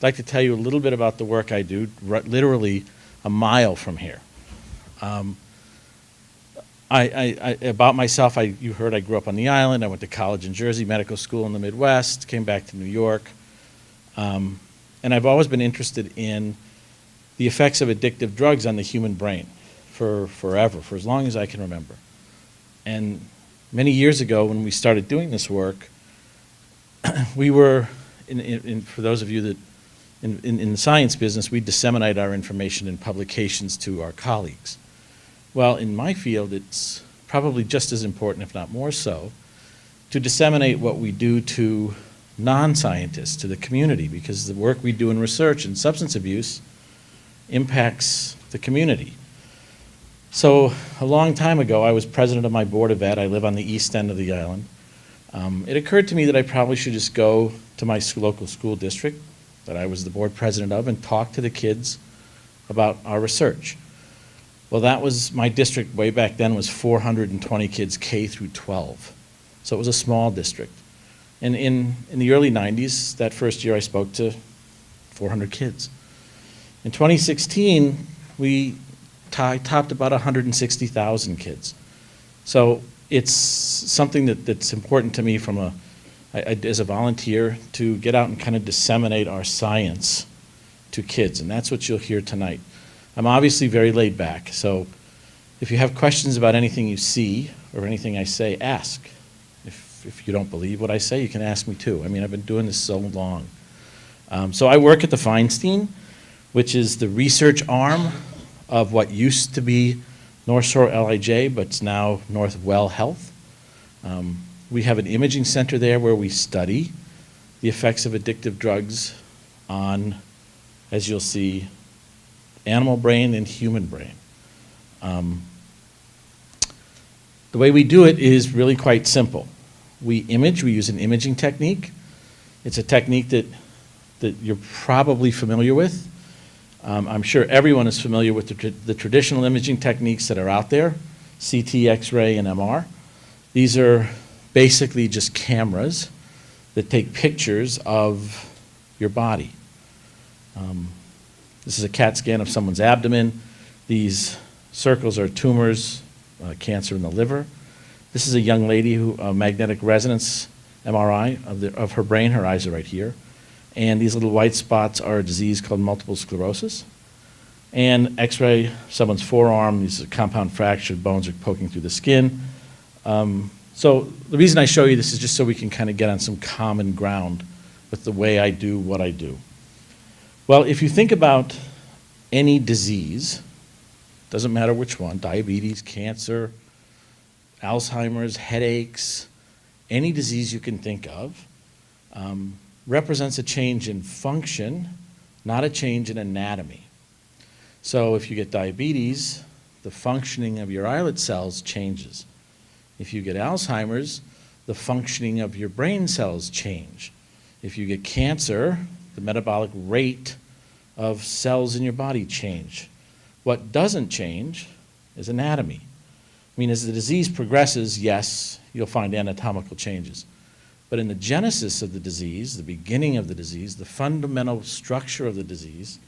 like to tell you a little bit about the work I do, literally a mile from here. About myself, you heard I grew up on the island. I went to college in Jersey, medical school in the Midwest, came back to New York. And I've always been interested in the effects of addictive drugs on the human brain for forever, for as long as I can remember. And many years ago when we started doing this work, we were, for those of you that in the science business, we disseminate our information in publications to our colleagues. Well, in my field, it's probably just as important, if not more so, to disseminate what we do to non-scientists, to the community, because the work we do in research and substance abuse impacts the community. So a long time ago, I was president of my board of ed. I live on the east end of the island. It occurred to me that I probably should just go to my local school district that I was the board president of and talk to the kids about our research. Well, that was my district way back then was 420 kids K through 12. So it was a small district. And in the early 90s, that first year I spoke to 400 kids. In 2016, we topped about 160,000 kids. So it's something that's important to me from as a volunteer to get out and kind of disseminate our science to kids, and that's what you'll hear tonight. I'm obviously very laid back, so if you have questions about anything you see or anything I say, ask. If you don't believe what I say, you can ask me too. I mean, I've been doing this so long. So I work at the Feinstein, which is the research arm of what used to be North Shore LIJ, but it's now North Well Health. We have an imaging center there where we study the effects of addictive drugs on, as you'll see, animal brain and human brain. The way we do it is really quite simple. We use an imaging technique. It's a technique that you're probably familiar with. I'm sure everyone is familiar with the traditional imaging techniques that are out there, CT, X-ray, and MR. These are basically just cameras that take pictures of your body. This is a CAT scan of someone's abdomen. These circles are tumors, cancer in the liver. This is a young lady who magnetic resonance MRI of her brain. Her eyes are right here. And these little white spots are a disease called multiple sclerosis. And X-ray, someone's forearm, these are compound fractured bones are poking through the skin. So the reason I show you this is just so we can kind of get on some common ground with the way I do what I do. Well, if you think about any disease, doesn't matter which one, diabetes, cancer, Alzheimer's, headaches, any disease you can think of, represents a change in function, not a change in anatomy. So if you get diabetes, the functioning of your islet cells changes. If you get Alzheimer's, the functioning of your brain cells change. If you get cancer, the metabolic rate of cells in your body change. What doesn't change is anatomy. I mean, as the disease progresses, yes, you'll find anatomical changes. But in the genesis of the disease, the beginning of the disease, the fundamental structure of the disease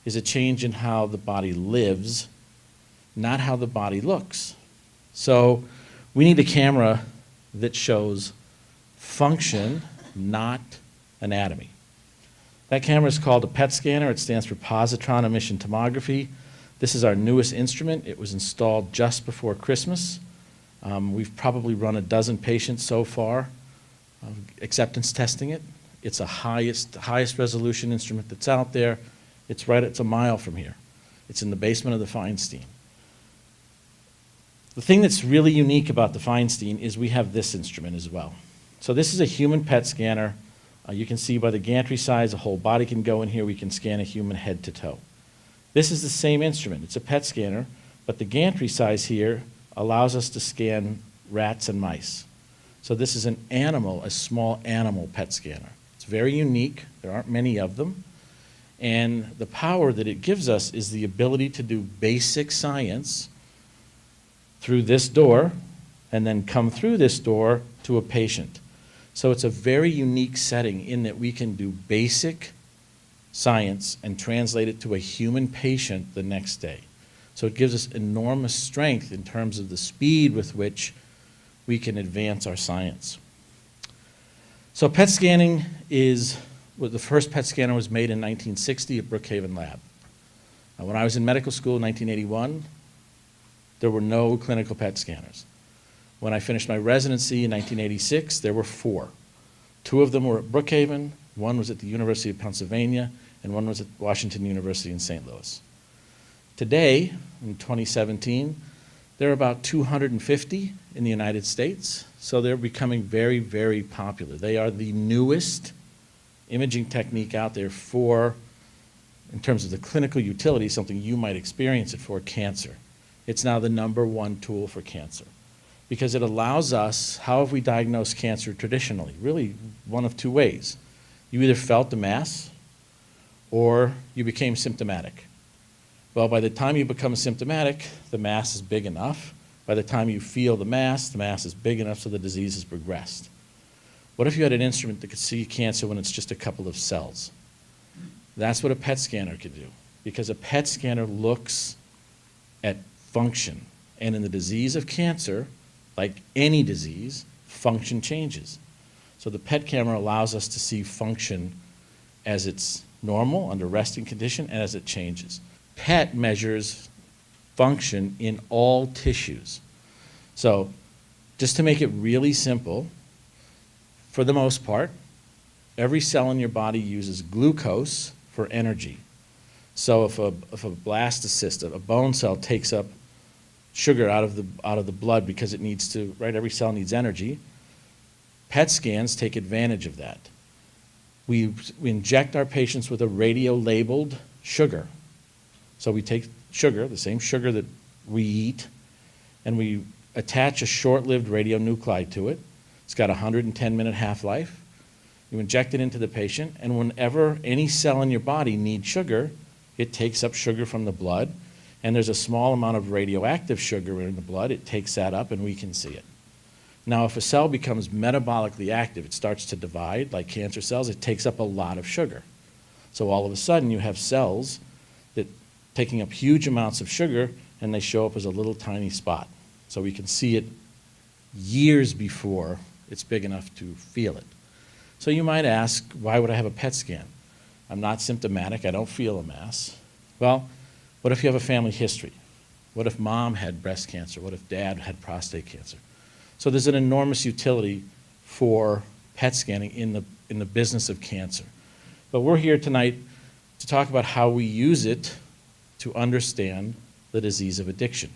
is a change in how the body lives, not how the body looks. So we need a camera that shows function, not anatomy. That camera is called a PET scanner. It stands for positron emission tomography. This is our newest instrument. It was installed just before Christmas. We've probably run a dozen patients so far, acceptance testing it. It's a highest resolution instrument that's out there. It's a mile from here. It's in the basement of the Feinstein. The thing that's really unique about the Feinstein is we have this instrument as well. So this is a human PET scanner. You can see by the gantry size, a whole body can go in here. We can scan a human head to toe. This is the same instrument. It's a PET scanner, but the gantry size here allows us to scan rats and mice. So this is a small animal PET scanner. It's very unique. There aren't many of them. And the power that it gives us is the ability to do basic science through this door and then come through this door to a patient. So it's a very unique setting in that we can do basic science and translate it to a human patient the next day. So it gives us enormous strength in terms of the speed with which we can advance our science. So PET scanning the first PET scanner was made in 1960 at Brookhaven Lab. When I was in medical school in 1981, there were no clinical PET scanners. When I finished my residency in 1986, there were 4. 2 of them were at Brookhaven, 1 was at the University of Pennsylvania, and 1 was at Washington University in St. Louis. Today, in 2017, there are about 250 in the United States, so they're becoming very, very popular. They are the newest imaging technique out there for, in terms of the clinical utility, something you might experience it for, cancer. It's now the #1 tool for cancer because it allows us, how have we diagnosed cancer traditionally? Really one of 2 ways. You either felt the mass or you became symptomatic. Well, by the time you become symptomatic, the mass is big enough. By the time you feel the mass is big enough so the disease has progressed. What if you had an instrument that could see cancer when it's just a couple of cells? That's what a PET scanner could do, because a PET scanner looks at function. And in the disease of cancer, like any disease, function changes. So the PET camera allows us to see function as it's normal, under resting condition, and as it changes. PET measures function in all tissues. So just to make it really simple, for the most part, every cell in your body uses glucose for energy. So if a blastocyst, a bone cell, takes up sugar out of the blood because it needs to, right? Every cell needs energy. PET scans take advantage of that. We inject our patients with a radio-labeled sugar. So we take sugar, the same sugar that we eat, and we attach a short-lived radionuclide to it. It's got a 110-minute half-life. You inject it into the patient, and whenever any cell in your body needs sugar, it takes up sugar from the blood, and there's a small amount of radioactive sugar in the blood. It takes that up, and we can see it. Now, if a cell becomes metabolically active, it starts to divide, like cancer cells, it takes up a lot of sugar. So all of a sudden, you have cells that taking up huge amounts of sugar, and they show up as a little tiny spot. So we can see it years before it's big enough to feel it. So you might ask, why would I have a PET scan? I'm not symptomatic, I don't feel a mass. Well, what if you have a family history? What if mom had breast cancer? What if dad had prostate cancer? So there's an enormous utility for PET scanning in the business of cancer. But we're here tonight to talk about how we use it to understand the disease of addiction.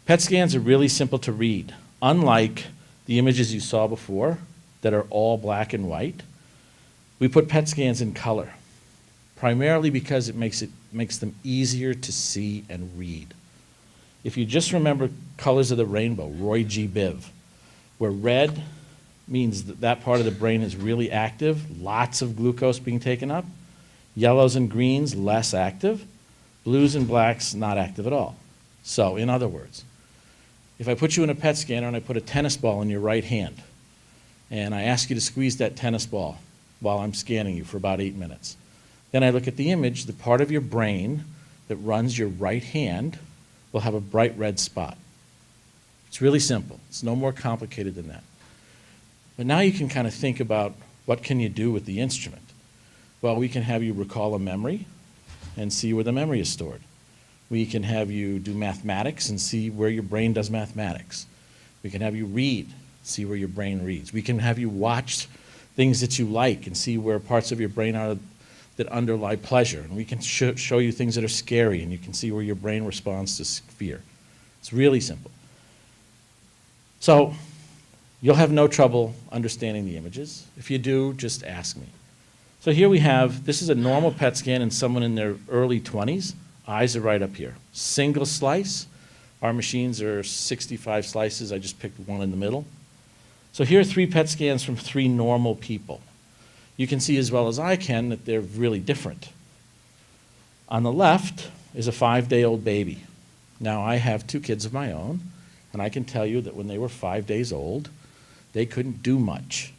PET scans are really simple to read. Unlike the images you saw before that are all black and white, we put PET scans in color, primarily because it makes them easier to see and read. If you just remember colors of the rainbow, Roy G. Biv, where red means that part of the brain is really active, lots of glucose being taken up, yellows and greens less active, blues and blacks not active at all. So in other words, if I put you in a PET scanner and I put a tennis ball in your right hand, and I ask you to squeeze that tennis ball while I'm scanning you for about 8 minutes, then I look at the image, the part of your brain that runs your right hand will have a bright red spot. It's really simple. It's no more complicated than that. But now you can kind of think about what can you do with the instrument. Well, we can have you recall a memory and see where the memory is stored. We can have you do mathematics and see where your brain does mathematics. We can have you read, see where your brain reads. We can have you watch things that you like and see where parts of your brain are that underlie pleasure. And we can show you things that are scary, and you can see where your brain responds to fear. It's really simple. So you'll have no trouble understanding the images. If you do, just ask me. So here we have, this is a normal PET scan in someone in their early 20s. Eyes are right up here. Single slice. Our machines are 65 slices. I just picked one in the middle. So here are 3 PET scans from 3 normal people. You can see as well as I can that they're really different. On the left is a 5-day-old baby. Now, I have 2 kids of my own, and I can tell you that when they were 5 days old, they couldn't do much.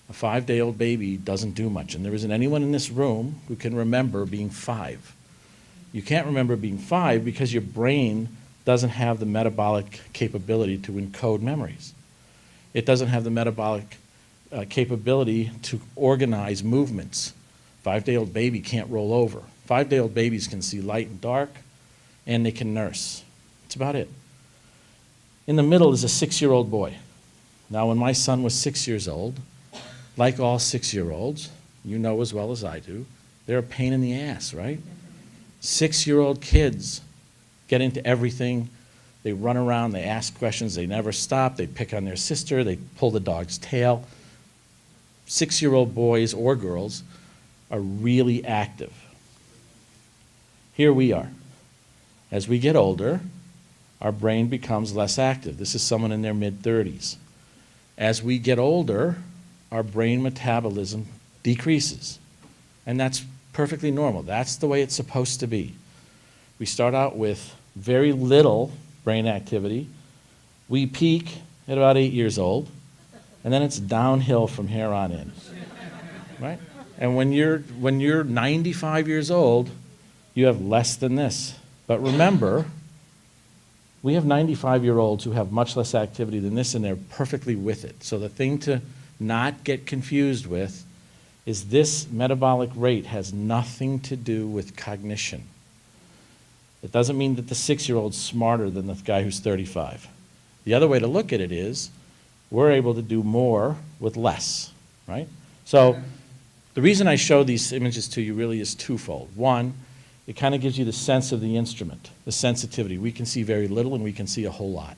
A 5-day-old baby doesn't do much, and there isn't anyone in this room who can remember being 5. You can't remember being 5 because your brain doesn't have the metabolic capability to encode memories. It doesn't have the metabolic capability to organize movements. 5-day-old baby can't roll over. 5-day-old babies can see light and dark, and they can nurse. That's about it. In the middle is a 6-year-old boy. Now, when my son was 6 years old, like all 6-year-olds, you know as well as I do, they're a pain in the ass, right? 6-year-old kids get into everything. They run around, they ask questions, they never stop, they pick on their sister, they pull the dog's tail. 6-year-old boys or girls are really active. Here we are. As we get older, our brain becomes less active. This is someone in their mid-30s. As we get older, our brain metabolism decreases. And that's perfectly normal. That's the way it's supposed to be. We start out with very little brain activity. We peak at about 8 years old, and then it's downhill from here on in, right? And when you're 95 years old, you have less than this. But remember, we have 95-year-olds who have much less activity than this, and they're perfectly with it. So the thing to not get confused with is this metabolic rate has nothing to do with cognition. It doesn't mean that the 6-year-old's smarter than the guy who's 35. The other way to look at it is we're able to do more with less, right? So the reason I show these images to you really is twofold. One, it kind of gives you the sense of the instrument, the sensitivity. We can see very little and we can see a whole lot.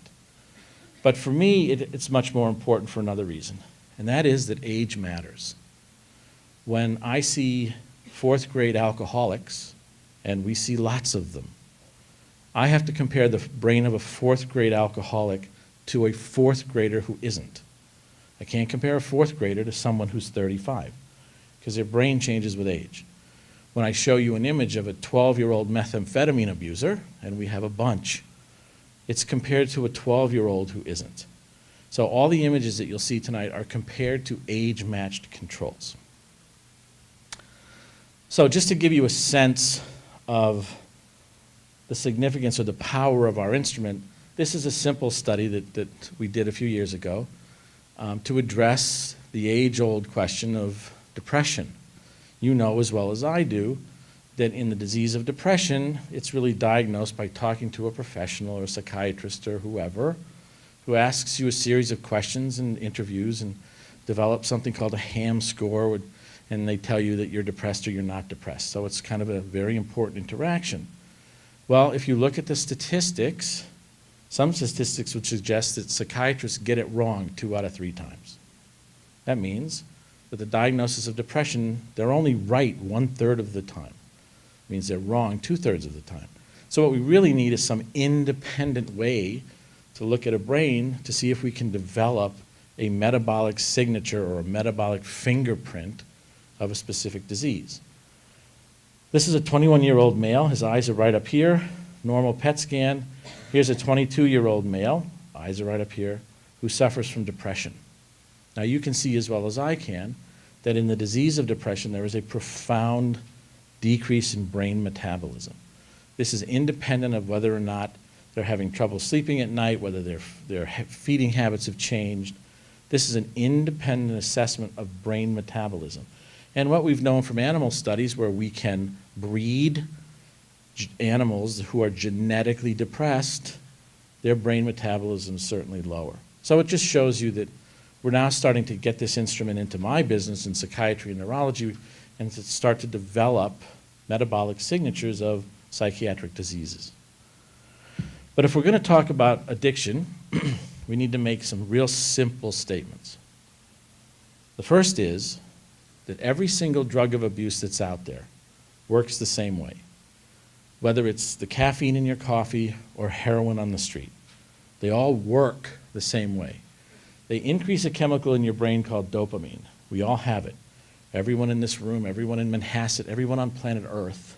But for me, it's much more important for another reason, and that is that age matters. When I see 4th grade alcoholics, and we see lots of them, I have to compare the brain of a 4th grade alcoholic to a 4th grader who isn't. I can't compare a 4th grader to someone who's 35 because their brain changes with age. When I show you an image of a 12-year-old methamphetamine abuser, and we have a bunch, it's compared to a 12-year-old who isn't. So all the images that you'll see tonight are compared to age-matched controls. So just to give you a sense of the significance or the power of our instrument, this is a simple study that we did a few years ago to address the age-old question of depression. You know as well as I do that in the disease of depression, it's really diagnosed by talking to a professional or a psychiatrist or whoever who asks you a series of questions and interviews and develops something called a HAM score, and they tell you that you're depressed or you're not depressed. So it's kind of a very important interaction. Well, if you look at the statistics, some statistics would suggest that psychiatrists get it wrong 2 out of 3 times. That means that the diagnosis of depression, they're only right 1/3 of the time. It means they're wrong 2/3 of the time. So what we really need is some independent way to look at a brain to see if we can develop a metabolic signature or a metabolic fingerprint of a specific disease. This is a 21-year-old male. His eyes are right up here, normal PET scan. Here's a 22-year-old male, eyes are right up here, who suffers from depression. Now you can see as well as I can that in the disease of depression there is a profound decrease in brain metabolism. This is independent of whether or not they're having trouble sleeping at night, whether their feeding habits have changed. This is an independent assessment of brain metabolism. And what we've known from animal studies where we can breed animals who are genetically depressed, their brain metabolism is certainly lower. So it just shows you that we're now starting to get this instrument into my business in psychiatry and neurology and to start to develop metabolic signatures of psychiatric diseases. But if we're going to talk about addiction, we need to make some real simple statements. The first is that every single drug of abuse that's out there works the same way, whether it's the caffeine in your coffee or heroin on the street. They all work the same way. They increase a chemical in your brain called dopamine. We all have it. Everyone in this room, everyone in Manhasset, everyone on planet Earth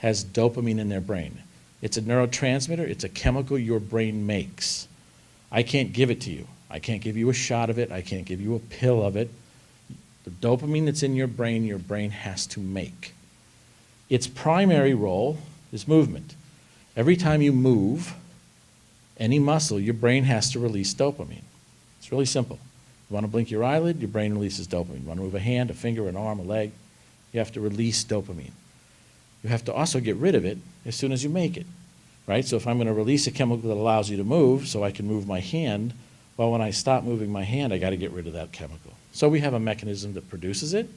has dopamine in their brain. It's a neurotransmitter. It's a chemical your brain makes. I can't give it to you. I can't give you a shot of it. I can't give you a pill of it. The dopamine that's in your brain has to make. Its primary role is movement. Every time you move any muscle, your brain has to release dopamine. It's really simple. You want to blink your eyelid, your brain releases dopamine. You want to move a hand, a finger, an arm, a leg, you have to release dopamine. You have to also get rid of it as soon as you make it, right? So if I'm going to release a chemical that allows you to move so I can move my hand, well, when I stop moving my hand, I got to get rid of that chemical. So we have a mechanism that produces it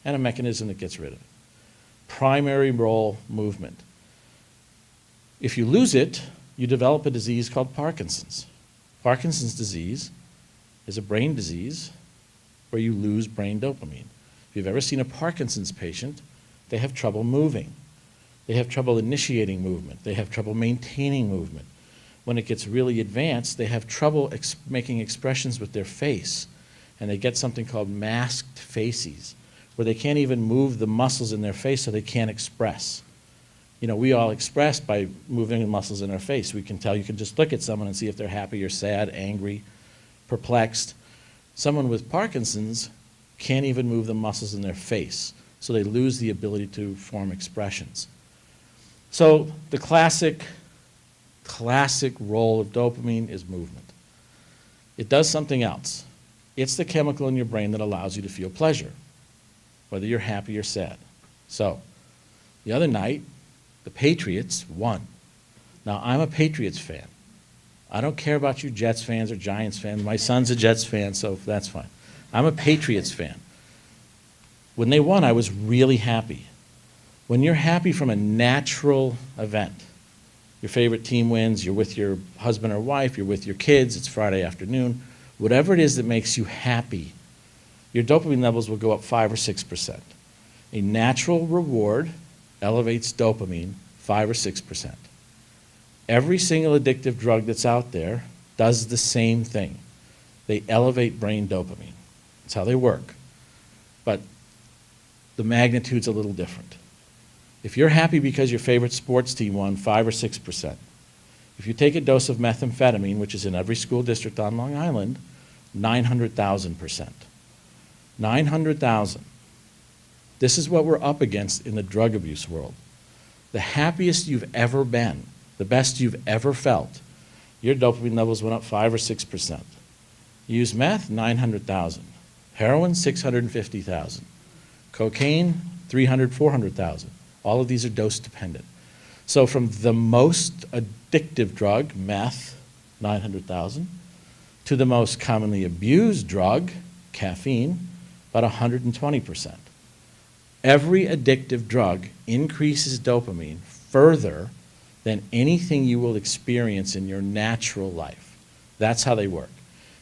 and a mechanism that gets rid of it. Primary role, movement. If you lose it, you develop a disease called Parkinson's. Parkinson's disease is a brain disease where you lose brain dopamine. If you've ever seen a Parkinson's patient, they have trouble moving. They have trouble initiating movement. They have trouble maintaining movement. When it gets really advanced, they have trouble making expressions with their face. And they get something called masked faces, where they can't even move the muscles in their face so they can't express. You know, we all express by moving the muscles in our face. We can tell, you can just look at someone and see if they're happy or sad, angry, perplexed. Someone with Parkinson's can't even move the muscles in their face, so they lose the ability to form expressions. So the classic role of dopamine is movement. It does something else. It's the chemical in your brain that allows you to feel pleasure, whether you're happy or sad. So the other night, the Patriots won. Now, I'm a Patriots fan. I don't care about you Jets fans or Giants fans. My son's a Jets fan, so that's fine. I'm a Patriots fan. When they won, I was really happy. When you're happy from a natural event, your favorite team wins, you're with your husband or wife, you're with your kids, it's Friday afternoon, whatever it is that makes you happy, your dopamine levels will go up 5 or 6%. A natural reward elevates dopamine 5 or 6%. Every single addictive drug that's out there does the same thing. They elevate brain dopamine. That's how they work. But the magnitude's a little different. If you're happy because your favorite sports team won, 5 or 6%. If you take a dose of methamphetamine, which is in every school district on Long Island, 900,000%. 900,000. This is what we're up against in the drug abuse world. The happiest you've ever been, the best you've ever felt, your dopamine levels went up 5 or 6%. You use meth, 900,000. Heroin, 650,000. Cocaine, 300, 400,000. All of these are dose dependent. So from the most addictive drug, meth, 900,000, to the most commonly abused drug, caffeine, about 120%. Every addictive drug increases dopamine further than anything you will experience in your natural life. That's how they work.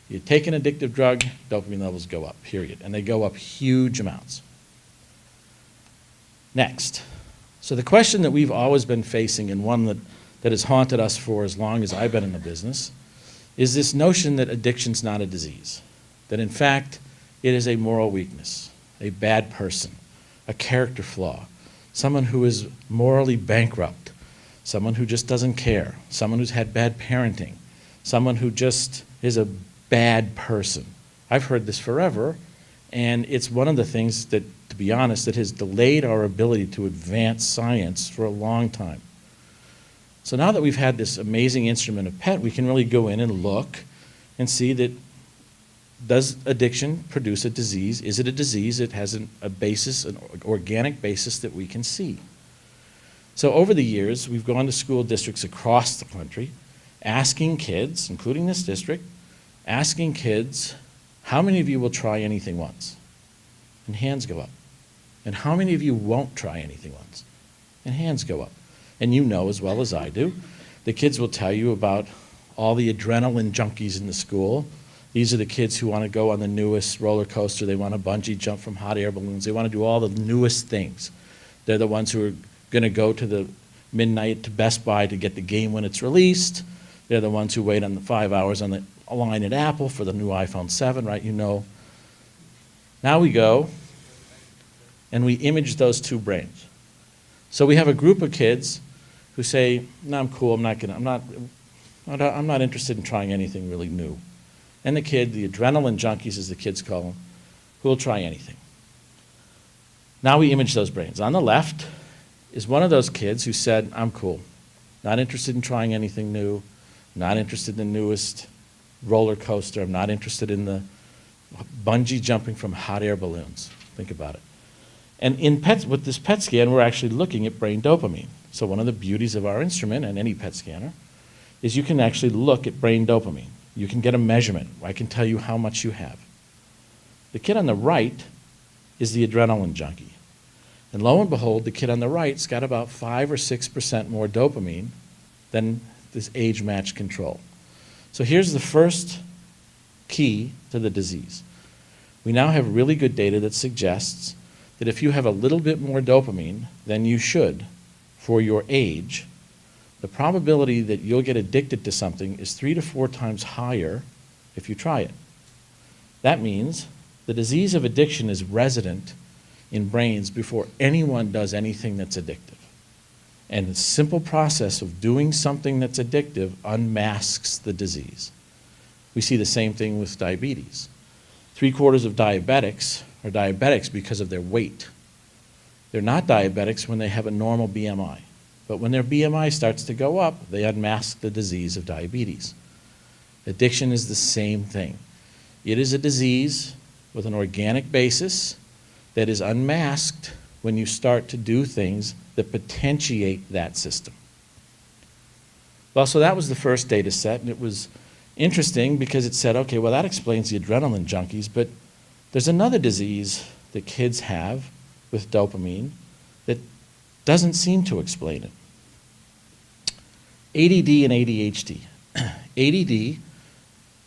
You take an addictive drug, dopamine levels go up, period. And they go up huge amounts. Next. So the question that we've always been facing, and one that has haunted us for as long as I've been in the business, is this notion that addiction's not a disease. That in fact, it is a moral weakness, a bad person, a character flaw, someone who is morally bankrupt, someone who just doesn't care, someone who's had bad parenting, someone who just is a bad person. I've heard this forever, and it's one of the things that, to be honest, that has delayed our ability to advance science for a long time. So now that we've had this amazing instrument of PET, we can really go in and look and see that, does addiction produce a disease? Is it a disease that has a basis, an organic basis that we can see? So over the years, we've gone to school districts across the country, asking kids, including this district, asking kids, how many of you will try anything once? And hands go up. And how many of you won't try anything once? And hands go up. And you know as well as I do, the kids will tell you about all the adrenaline junkies in the school. These are the kids who want to go on the newest roller coaster. They want to bungee jump from hot air balloons. They want to do all the newest things. They're the ones who are going to go to the midnight to Best Buy to get the game when it's released. They're the ones who wait on the 5 hours on the line at Apple for the new iPhone 7, right? You know. Now we go and we image those two brains. So we have a group of kids who say, no, I'm cool, I'm not interested in trying anything really new. And the kid, the adrenaline junkies as the kids call them, who will try anything. Now we image those brains. On the left is one of those kids who said, I'm cool, not interested in trying anything new, not interested in the newest roller coaster, I'm not interested in the bungee jumping from hot air balloons. Think about it. And with this PET scan, we're actually looking at brain dopamine. So one of the beauties of our instrument and any PET scanner is you can actually look at brain dopamine. You can get a measurement. I can tell you how much you have. The kid on the right is the adrenaline junkie. And lo and behold, the kid on the right's got about 5 or 6% more dopamine than this age-matched control. So here's the first key to the disease. We now have really good data that suggests that if you have a little bit more dopamine than you should for your age, the probability that you'll get addicted to something is 3 to 4 times higher if you try it. That means the disease of addiction is resident in brains before anyone does anything that's addictive. And the simple process of doing something that's addictive unmasks the disease. We see the same thing with diabetes. 3/4 of diabetics are diabetics because of their weight. They're not diabetics when they have a normal BMI. But when their BMI starts to go up, they unmask the disease of diabetes. Addiction is the same thing. It is a disease with an organic basis that is unmasked when you start to do things that potentiate that system. Well, so that was the first data set, and it was interesting because it said, okay, well, that explains the adrenaline junkies, but there's another disease that kids have with dopamine that doesn't seem to explain it. ADD and ADHD. ADD,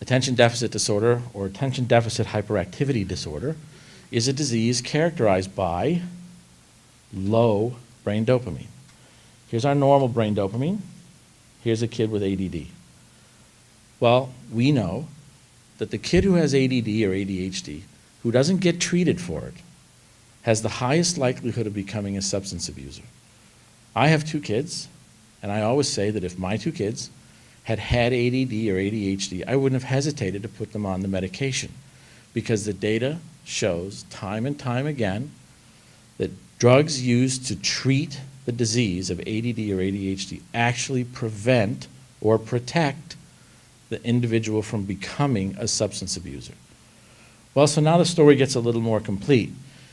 attention deficit disorder, or attention deficit hyperactivity disorder, is a disease characterized by low brain dopamine. Here's our normal brain dopamine. Here's a kid with ADD. Well, we know that the kid who has ADD or ADHD, who doesn't get treated for it, has the highest likelihood of becoming a substance abuser. I have 2 kids, and I always say that if my 2 kids had had ADD or ADHD, I wouldn't have hesitated to put them on the medication, because the data shows time and time again that drugs used to treat the disease of ADD or ADHD actually prevent or protect the individual from becoming a substance abuser. Well, so now the story gets a little more complete.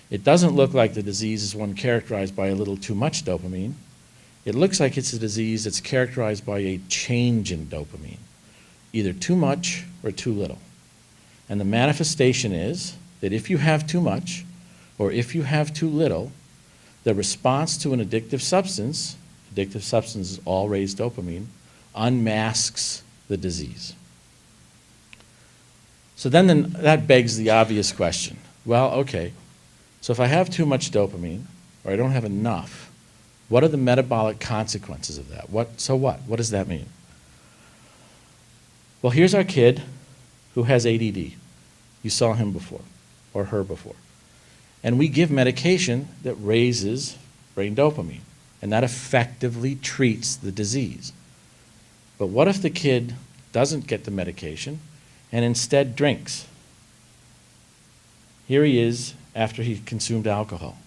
It doesn't look like the disease is one characterized by a little too much dopamine. It looks like it's a disease that's characterized by a change in dopamine, either too much or too little. And the manifestation is that if you have too much or if you have too little, the response to an addictive substance is all raised dopamine, unmasks the disease. So then that begs the obvious question. Well, okay, so if I have too much dopamine or I don't have enough, what are the metabolic consequences of that? So what? What does that mean? Well, here's our kid who has ADD. You saw him before, or her before. And we give medication that raises brain dopamine, and that effectively treats the disease. But what if the kid doesn't get the medication and instead drinks? Here he is after he consumed alcohol.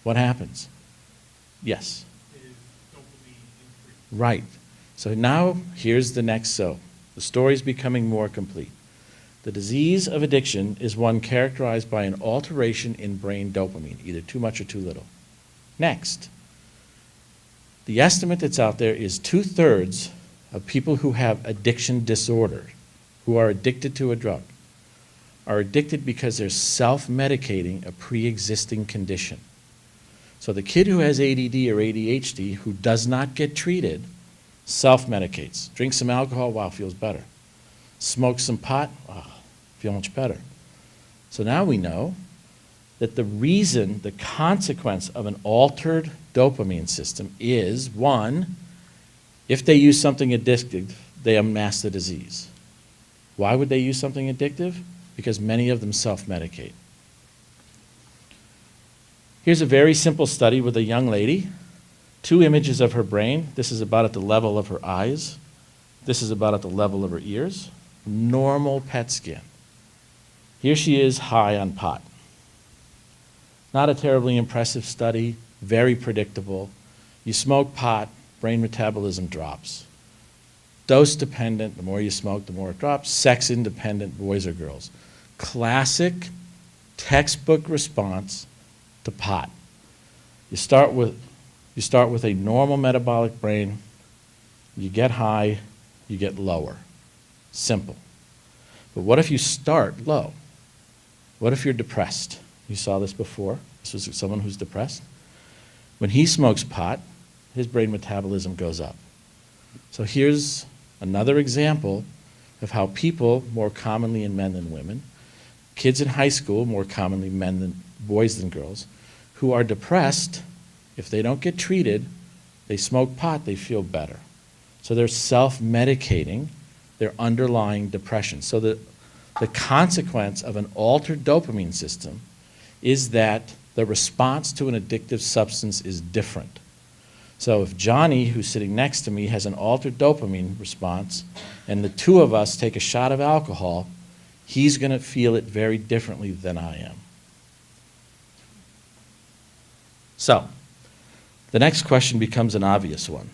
What happens? Yes. Right. So now here's the next so. The story's becoming more complete. The disease of addiction is one characterized by an alteration in brain dopamine, either too much or too little. Next, the estimate that's out there is 2/3 of people who have addiction disorder, who are addicted to a drug, are addicted because they're self-medicating a pre-existing condition. So the kid who has ADD or ADHD who does not get treated self-medicates, drinks some alcohol, wow, feels better. Smokes some pot, oh, feel much better. So now we know that the consequence of an altered dopamine system is, one, if they use something addictive, they unmask the disease. Why would they use something addictive? Because many of them self-medicate. Here's a very simple study with a young lady. 2 images of her brain. This is about at the level of her eyes. This is about at the level of her ears. Normal PET scan. Here she is high on pot. Not a terribly impressive study, very predictable. You smoke pot, brain metabolism drops. Dose dependent, the more you smoke, the more it drops. Sex independent, boys or girls. Classic textbook response to pot. You start with a normal metabolic brain, you get high, you get lower. Simple. But what if you start low? What if you're depressed? You saw this before. This was someone who's depressed. When he smokes pot, his brain metabolism goes up. So here's another example of how people, more commonly in men than women, kids in high school, more commonly boys than girls, who are depressed, if they don't get treated, they smoke pot, they feel better. So they're self-medicating their underlying depression. So the consequence of an altered dopamine system is that the response to an addictive substance is different. So if Johnny, who's sitting next to me, has an altered dopamine response, and the two of us take a shot of alcohol, he's going to feel it very differently than I am. So, the next question becomes an obvious one.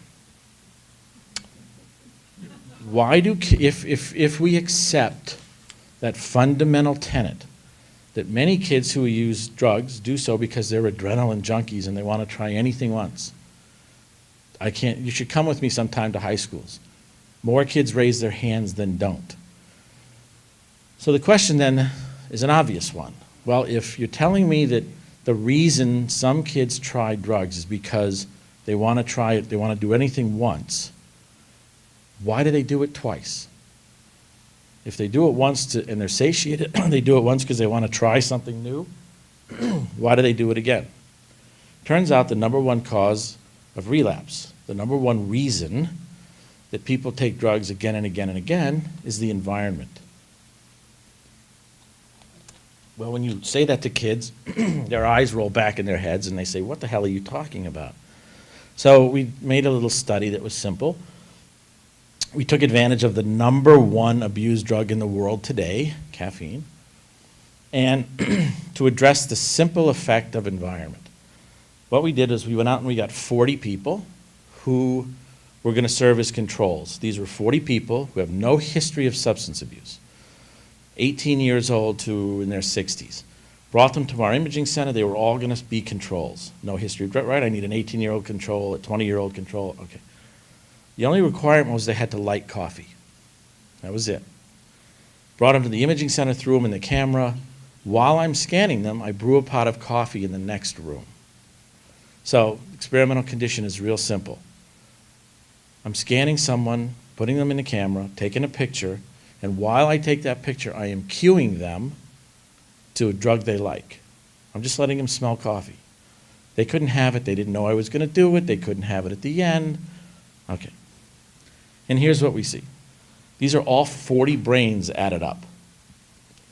Why do, if we accept that fundamental tenet that many kids who use drugs do so because they're adrenaline junkies and they want to try anything once. You should come with me sometime to high schools. More kids raise their hands than don't. So the question then is an obvious one. Well, if you're telling me that the reason some kids try drugs is because they want to try it, they want to do anything once, why do they do it twice? If they do it once and they're satiated, they do it once because they want to try something new, why do they do it again? Turns out the number one cause of relapse, the number one reason that people take drugs again and again and again is the environment. Well, when you say that to kids, their eyes roll back in their heads and they say, what the hell are you talking about? So we made a little study that was simple. We took advantage of the number one abused drug in the world today, caffeine, and to address the simple effect of environment. What we did is we went out and we got 40 people who were going to serve as controls. These were 40 people who have no history of substance abuse, 18 years old to in their 60s. Brought them to our imaging center. They were all going to be controls. No history, right? I need an 18-year-old control, a 20-year-old control. Okay. The only requirement was they had to like coffee. That was it. Brought them to the imaging center, threw them in the camera. While I'm scanning them, I brew a pot of coffee in the next room. So experimental condition is real simple. I'm scanning someone, putting them in the camera, taking a picture, and while I take that picture, I am cueing them to a drug they like. I'm just letting them smell coffee. They couldn't have it. They didn't know I was going to do it. They couldn't have it at the end. Okay. And here's what we see. These are all 40 brains added up.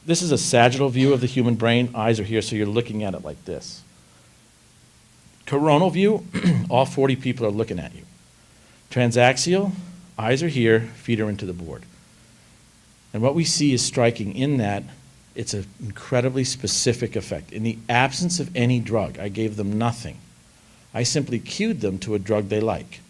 This is a sagittal view of the human brain. Eyes are here, so you're looking at it like this. Coronal view, all 40 people are looking at you. Transaxial, eyes are here, feet are into the board. And what we see is striking in that it's an incredibly specific effect. In the absence of any drug, I gave them nothing. I simply cued them to a drug they like.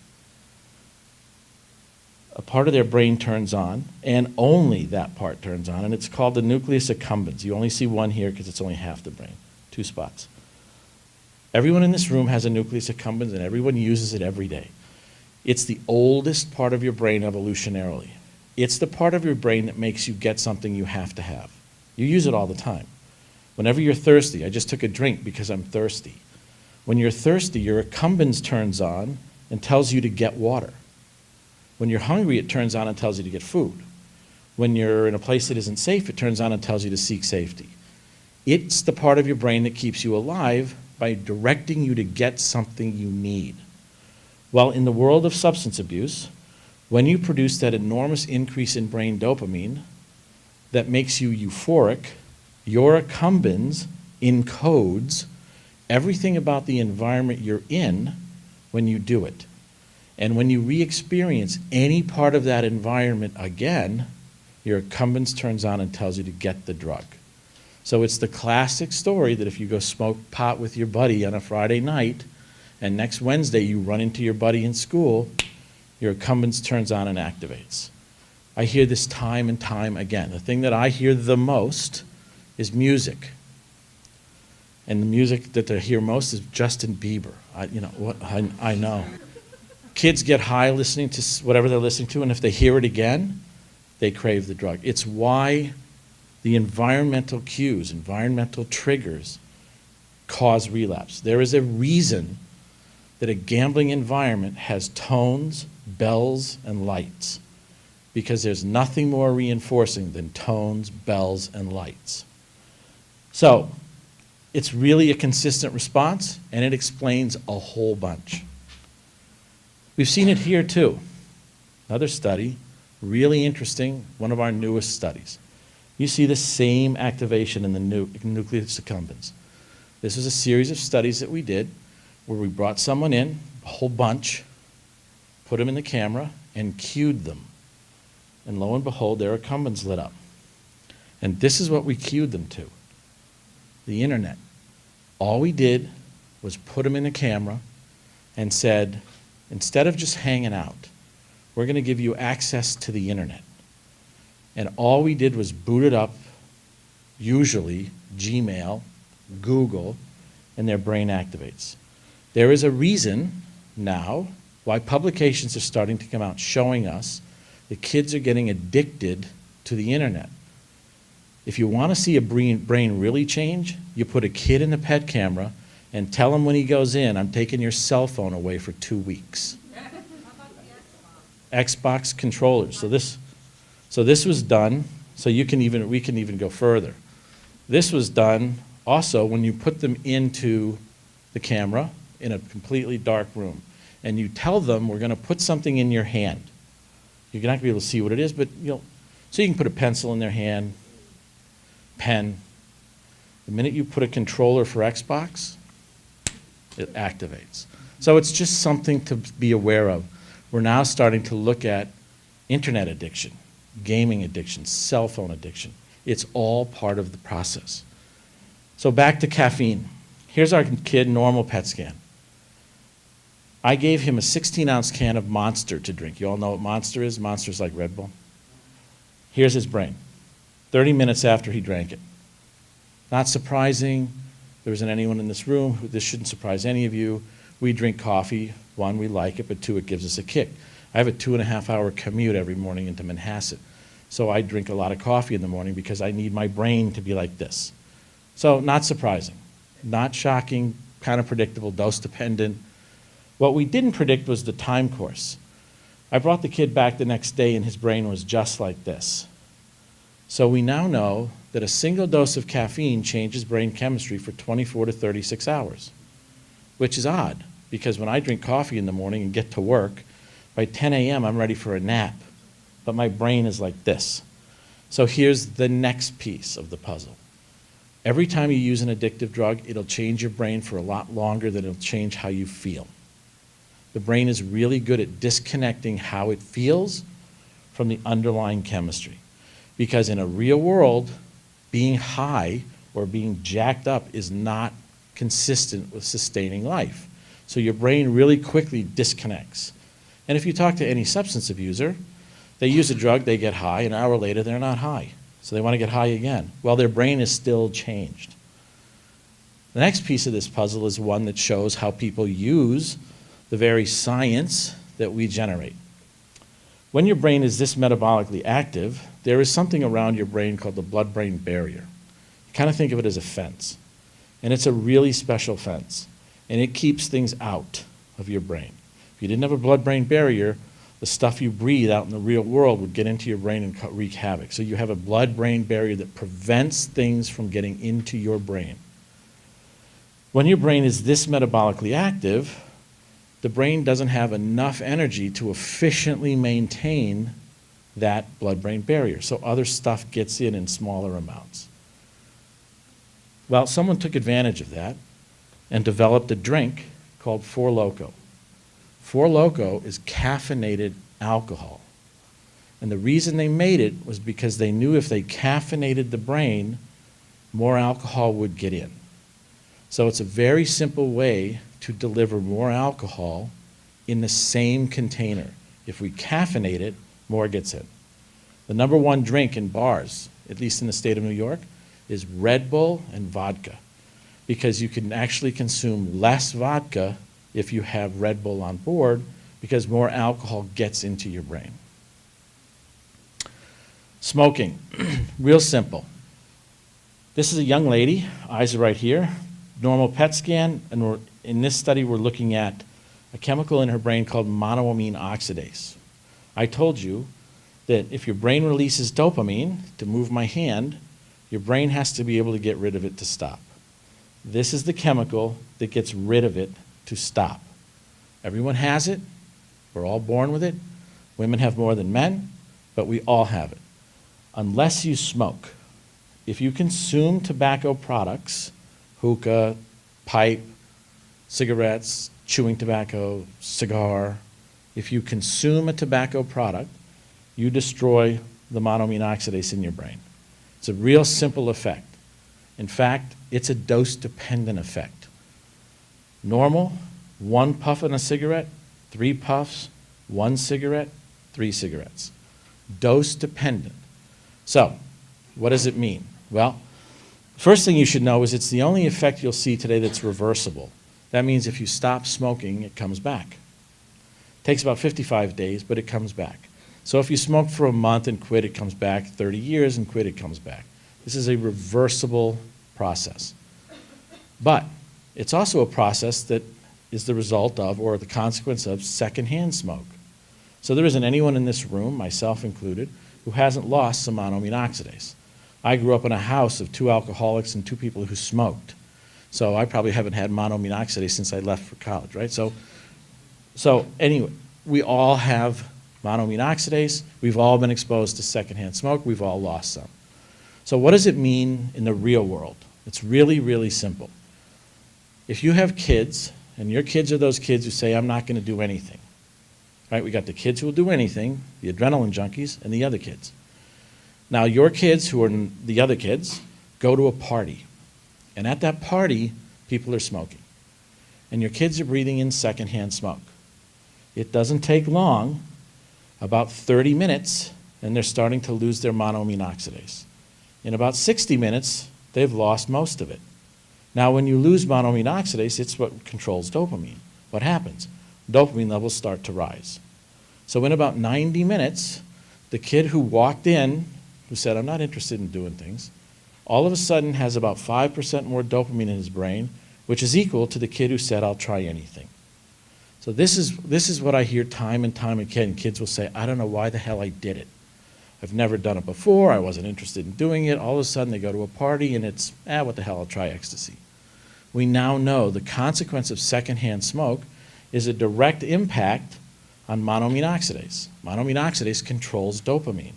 A part of their brain turns on, and only that part turns on, and it's called the nucleus accumbens. You only see one here because it's only half the brain, 2 spots. Everyone in this room has a nucleus accumbens, and everyone uses it every day. It's the oldest part of your brain evolutionarily. It's the part of your brain that makes you get something you have to have. You use it all the time. Whenever you're thirsty, I just took a drink because I'm thirsty. When you're thirsty, your accumbens turns on and tells you to get water. When you're hungry, it turns on and tells you to get food. When you're in a place that isn't safe, it turns on and tells you to seek safety. It's the part of your brain that keeps you alive by directing you to get something you need. Well, in the world of substance abuse, when you produce that enormous increase in brain dopamine that makes you euphoric, your accumbens encodes everything about the environment you're in when you do it. And when you re-experience any part of that environment again, your accumbens turns on and tells you to get the drug. So it's the classic story that if you go smoke pot with your buddy on a Friday night, and next Wednesday you run into your buddy in school, your accumbens turns on and activates. I hear this time and time again. The thing that I hear the most is music. And the music that I hear most is Justin Bieber. I know. Kids get high listening to whatever they're listening to, and if they hear it again, they crave the drug. It's why the environmental cues, environmental triggers cause relapse. There is a reason that a gambling environment has tones, bells, and lights, because there's nothing more reinforcing than tones, bells, and lights. So it's really a consistent response, and it explains a whole bunch. We've seen it here too. Another study, really interesting, one of our newest studies. You see the same activation in the nucleus accumbens. This was a series of studies that we did where we brought someone in, a whole bunch, put them in the camera, and cued them. And lo and behold, their accumbens lit up. And this is what we cued them to, the internet. All we did was put them in a camera and said, instead of just hanging out, we're going to give you access to the internet. And all we did was boot it up, usually Gmail, Google, and their brain activates. There is a reason now why publications are starting to come out showing us that kids are getting addicted to the internet. If you want to see a brain really change, you put a kid in the pet camera and tell him when he goes in, I'm taking your cell phone away for 2 weeks. Xbox controllers. So this was done, so we can even go further. This was done also when you put them into the camera in a completely dark room, and you tell them we're going to put something in your hand. You're not going to be able to see what it is, but so you can put a pencil in their hand, pen. The minute you put a controller for Xbox, it activates. So it's just something to be aware of. We're now starting to look at internet addiction, gaming addiction, cell phone addiction. It's all part of the process. So back to caffeine. Here's our kid, normal PET scan. I gave him a 16-ounce can of Monster to drink. You all know what Monster is? Monster's like Red Bull. Here's his brain, 30 minutes after he drank it. Not surprising. There isn't anyone in this room. This shouldn't surprise any of you. We drink coffee. One, we like it, but two, it gives us a kick. I have a 2.5-hour commute every morning into Manhasset. So I drink a lot of coffee in the morning because I need my brain to be like this. So not surprising, not shocking, kind of predictable, dose dependent. What we didn't predict was the time course. I brought the kid back the next day and his brain was just like this. So we now know that a single dose of caffeine changes brain chemistry for 24 to 36 hours, which is odd because when I drink coffee in the morning and get to work, by 10 a.m. I'm ready for a nap, but my brain is like this. So here's the next piece of the puzzle. Every time you use an addictive drug, it'll change your brain for a lot longer than it'll change how you feel. The brain is really good at disconnecting how it feels from the underlying chemistry. Because in a real world, being high or being jacked up is not consistent with sustaining life. So your brain really quickly disconnects. And if you talk to any substance abuser, they use a drug, they get high, an hour later they're not high. So they want to get high again. Well, their brain is still changed. The next piece of this puzzle is one that shows how people use the very science that we generate. When your brain is this metabolically active, there is something around your brain called the blood-brain barrier. You kind of think of it as a fence. And it's a really special fence. And it keeps things out of your brain. If you didn't have a blood-brain barrier, the stuff you breathe out in the real world would get into your brain and wreak havoc. So you have a blood-brain barrier that prevents things from getting into your brain. When your brain is this metabolically active, the brain doesn't have enough energy to efficiently maintain that blood-brain barrier. So other stuff gets in smaller amounts. Well, someone took advantage of that and developed a drink called Four Loko. Four Loko is caffeinated alcohol. And the reason they made it was because they knew if they caffeinated the brain, more alcohol would get in. So it's a very simple way to deliver more alcohol in the same container. If we caffeinate it, more gets in. The number one drink in bars, at least in the state of New York, is Red Bull and vodka, because you can actually consume less vodka if you have Red Bull on board, because more alcohol gets into your brain. Smoking, real simple. This is a young lady, eyes are right here, normal PET scan, and in this study we're looking at a chemical in her brain called monoamine oxidase. I told you that if your brain releases dopamine to move my hand, your brain has to be able to get rid of it to stop. This is the chemical that gets rid of it to stop. Everyone has it. We're all born with it. Women have more than men, but we all have it. Unless you smoke. If you consume tobacco products, hookah, pipe, cigarettes, chewing tobacco, cigar, if you consume a tobacco product, you destroy the monoamine oxidase in your brain. It's a real simple effect. In fact, it's a dose-dependent effect. Normal, 1 puff in a cigarette, 3 puffs, 1 cigarette, 3 cigarettes. Dose-dependent. So, what does it mean? Well, first thing you should know is it's the only effect you'll see today that's reversible. That means if you stop smoking, it comes back. It takes about 55 days, but it comes back. So if you smoke for a month and quit, it comes back. 30 years and quit, it comes back. This is a reversible process. But it's also a process that is the result of, or the consequence of, secondhand smoke. So there isn't anyone in this room, myself included, who hasn't lost some monoamine oxidase. I grew up in a house of 2 alcoholics and 2 people who smoked. So I probably haven't had monoamine oxidase since I left for college, right? So anyway, we all have monoamine oxidase. We've all been exposed to secondhand smoke. We've all lost some. So what does it mean in the real world? It's really, really simple. If you have kids, and your kids are those kids who say, I'm not going to do anything, right? We got the kids who will do anything, the adrenaline junkies, and the other kids. Now, your kids who are the other kids go to a party, and at that party, people are smoking, and your kids are breathing in secondhand smoke. It doesn't take long, about 30 minutes, and they're starting to lose their monoamine oxidase. In about 60 minutes, they've lost most of it. Now, when you lose monoamine oxidase, it's what controls dopamine. What happens? Dopamine levels start to rise. So in about 90 minutes, the kid who walked in, who said, I'm not interested in doing things, all of a sudden has about 5% more dopamine in his brain, which is equal to the kid who said, I'll try anything. So this is what I hear time and time again. Kids will say, I don't know why the hell I did it. I've never done it before. I wasn't interested in doing it. All of a sudden they go to a party and it's, what the hell, I'll try ecstasy. We now know the consequence of secondhand smoke is a direct impact on monoamine oxidase. Monoamine oxidase controls dopamine.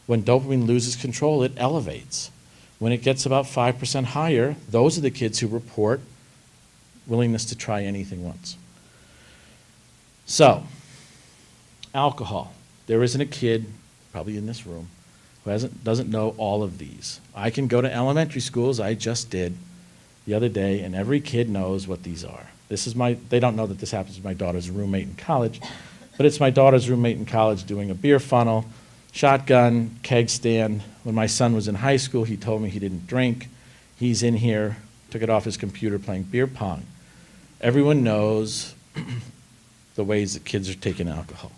When dopamine loses control, it elevates. When it gets about 5% higher, those are the kids who report willingness to try anything once. So, alcohol. There isn't a kid, probably in this room, who doesn't know all of these. I can go to elementary schools, I just did the other day, and every kid knows what these are. They don't know that this happens to my daughter's roommate in college, but it's my daughter's roommate in college doing a beer funnel, shotgun, keg stand. When my son was in high school, he told me he didn't drink. He's in here, took it off his computer playing beer pong. Everyone knows the ways that kids are taking alcohol.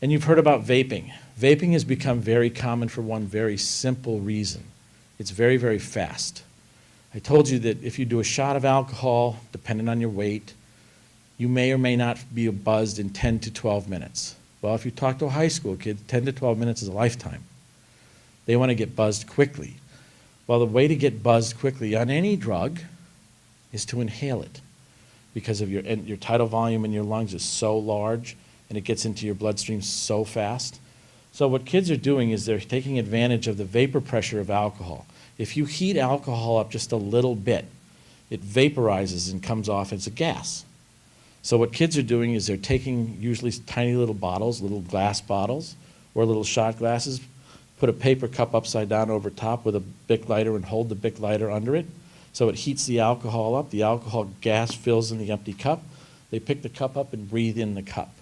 And you've heard about vaping. Vaping has become very common for one very simple reason. It's very, very fast. I told you that if you do a shot of alcohol, depending on your weight, you may or may not be buzzed in 10 to 12 minutes. Well, if you talk to a high school kid, 10 to 12 minutes is a lifetime. They want to get buzzed quickly. Well, the way to get buzzed quickly on any drug is to inhale it, because of your tidal volume in your lungs is so large and it gets into your bloodstream so fast. So what kids are doing is they're taking advantage of the vapor pressure of alcohol. If you heat alcohol up just a little bit, it vaporizes and comes off as a gas. So what kids are doing is they're taking usually tiny little bottles, little glass bottles, or little shot glasses, put a paper cup upside down over top with a Bic lighter and hold the Bic lighter under it. So it heats the alcohol up. The alcohol gas fills in the empty cup. They pick the cup up and breathe in the cup.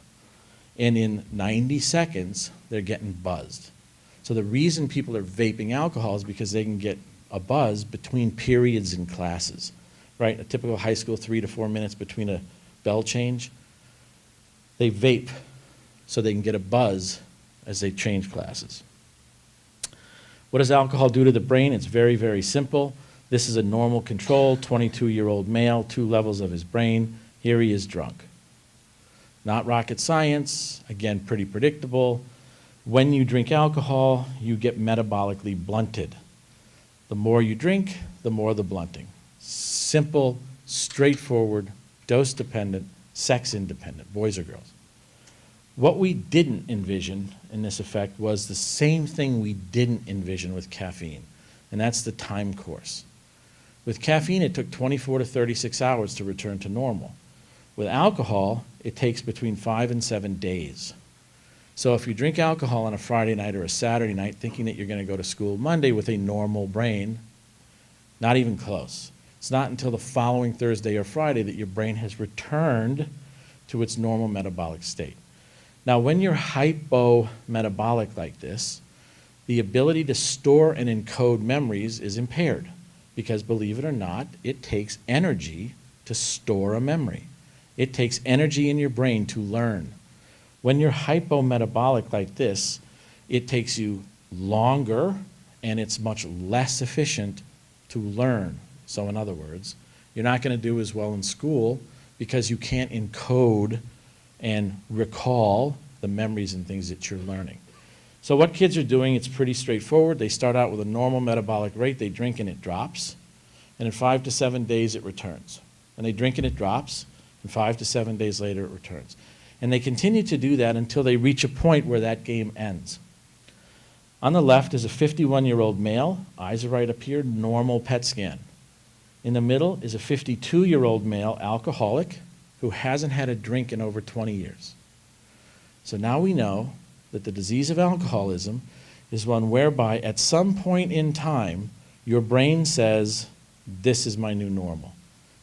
And in 90 seconds, they're getting buzzed. So the reason people are vaping alcohol is because they can get a buzz between periods in classes, right? A typical high school, 3 to 4 minutes between a bell change. They vape so they can get a buzz as they change classes. What does alcohol do to the brain? It's very, very simple. This is a normal control, 22-year-old male, 2 levels of his brain. Here he is drunk. Not rocket science, again, pretty predictable. When you drink alcohol, you get metabolically blunted. The more you drink, the more the blunting. Simple, straightforward, dose-dependent, sex-independent, boys or girls. What we didn't envision in this effect was the same thing we didn't envision with caffeine, and that's the time course. With caffeine, it took 24 to 36 hours to return to normal. With alcohol, it takes between 5 and 7 days. So if you drink alcohol on a Friday night or a Saturday night thinking that you're going to go to school Monday with a normal brain, not even close. It's not until the following Thursday or Friday that your brain has returned to its normal metabolic state. Now, when you're hypo-metabolic like this, the ability to store and encode memories is impaired because, believe it or not, it takes energy to store a memory. It takes energy in your brain to learn. When you're hypo-metabolic like this, it takes you longer and it's much less efficient to learn. So in other words, you're not going to do as well in school because you can't encode and recall the memories and things that you're learning. So what kids are doing, it's pretty straightforward. They start out with a normal metabolic rate, they drink and it drops, and in 5 to 7 days it returns. And they drink and it drops, and 5 to 7 days later it returns. And they continue to do that until they reach a point where that game ends. On the left is a 51-year-old male, eyes are right up here, normal PET scan. In the middle is a 52-year-old male alcoholic who hasn't had a drink in over 20 years. So now we know that the disease of alcoholism is one whereby at some point in time, your brain says, this is my new normal.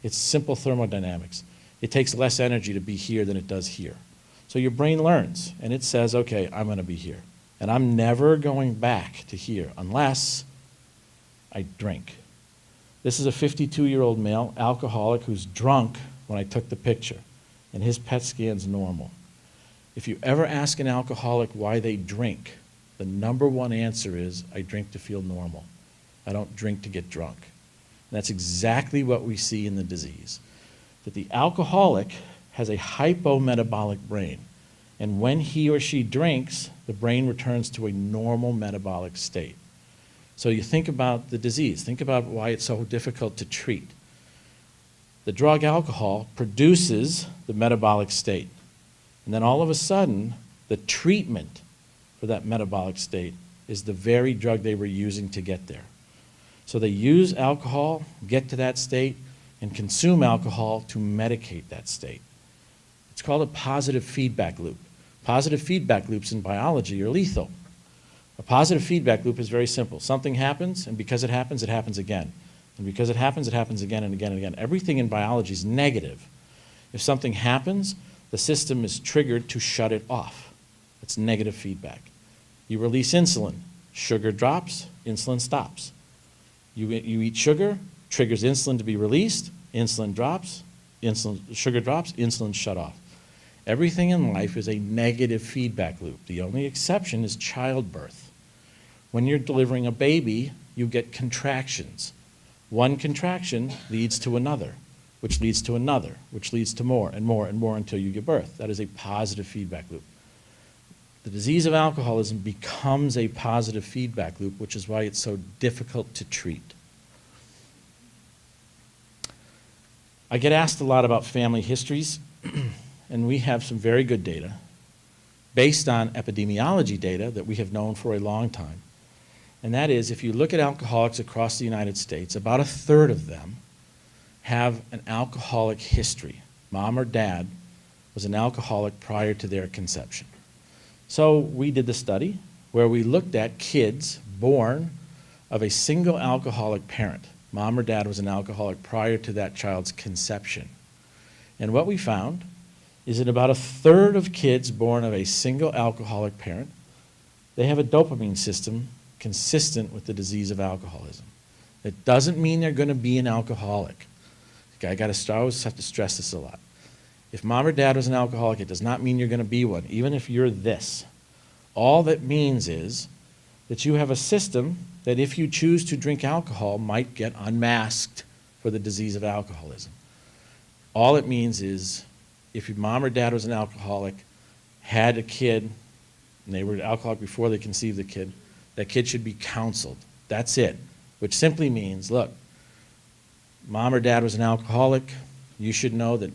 It's simple thermodynamics. It takes less energy to be here than it does here. So your brain learns, and it says, okay, I'm going to be here. And I'm never going back to here unless I drink. This is a 52-year-old male alcoholic who's drunk when I took the picture, and his PET scan's normal. If you ever ask an alcoholic why they drink, the number one answer is, I drink to feel normal. I don't drink to get drunk. And that's exactly what we see in the disease. That the alcoholic has a hypometabolic brain. And when he or she drinks, the brain returns to a normal metabolic state. So you think about the disease. Think about why it's so difficult to treat. The drug alcohol produces the metabolic state. And then all of a sudden, the treatment for that metabolic state is the very drug they were using to get there. So they use alcohol, get to that state, and consume alcohol to medicate that state. It's called a positive feedback loop. Positive feedback loops in biology are lethal. A positive feedback loop is very simple. Something happens, and because it happens again. And because it happens again and again and again. Everything in biology is negative. If something happens, the system is triggered to shut it off. That's negative feedback. You release insulin, sugar drops, insulin stops. You eat sugar, triggers insulin to be released, insulin drops, sugar drops, insulin shut off. Everything in life is a negative feedback loop. The only exception is childbirth. When you're delivering a baby, you get contractions. One contraction leads to another, which leads to another, which leads to more and more and more until you give birth. That is a positive feedback loop. The disease of alcoholism becomes a positive feedback loop, which is why it's so difficult to treat. I get asked a lot about family histories, and we have some very good data based on epidemiology data that we have known for a long time. And that is, if you look at alcoholics across the United States, about a third of them have an alcoholic history. Mom or dad was an alcoholic prior to their conception. So we did the study. where we looked at kids born of a single alcoholic parent. Mom or dad was an alcoholic prior to that child's conception. And what we found is that about a third of kids born of a single alcoholic parent, they have a dopamine system consistent with the disease of alcoholism. It doesn't mean they're going to be an alcoholic. I always have to stress this a lot. If mom or dad was an alcoholic, it does not mean you're going to be one, even if you're this. All that means is that you have a system that if you choose to drink alcohol might get unmasked for the disease of alcoholism. All it means is if your mom or dad was an alcoholic, had a kid, and they were alcoholic before they conceived the kid, that kid should be counseled. That's it, which simply means, look, mom or dad was an alcoholic, you should know that